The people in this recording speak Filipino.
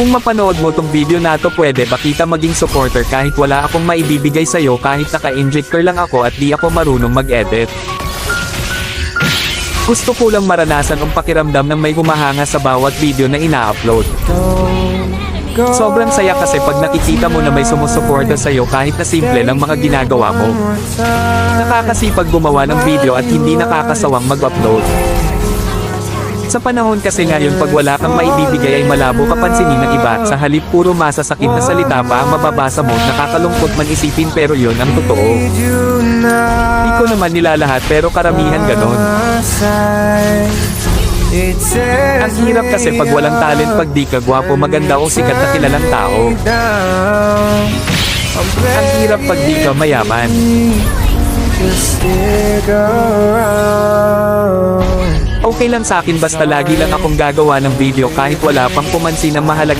Kung mapanood mo tong video na to, pwede ba kita maging supporter kahit wala akong maibibigay sa'yo, kahit naka-injector lang ako at di ako marunong mag-edit. Gusto ko lang maranasan ang pakiramdam ng may humahanga sa bawat video na ina-upload. Sobrang saya kasi pag nakikita mo na may sumusuporta sa'yo kahit na simple lang mga ginagawa mo. Nakakasipag gumawa ng video at hindi nakakasawang mag-upload. Sa panahon kasi ngayon, pag wala kang maibibigay ay malabo ka pansinin ng iba. Sa halip puro masasakit na salita pa ang mababasa mo, nakakalungkot man isipin pero yun ang totoo. Di ko naman nilalahat pero karamihan ganon. Ang hirap kasi pag walang talent, pag di ka gwapo, maganda o sikat na kilalang tao. Ang hirap pag di ka mayaman. Okay lang sa akin basta lagi lang akong gagawa ng video kahit wala pang pumansin na mahalaga.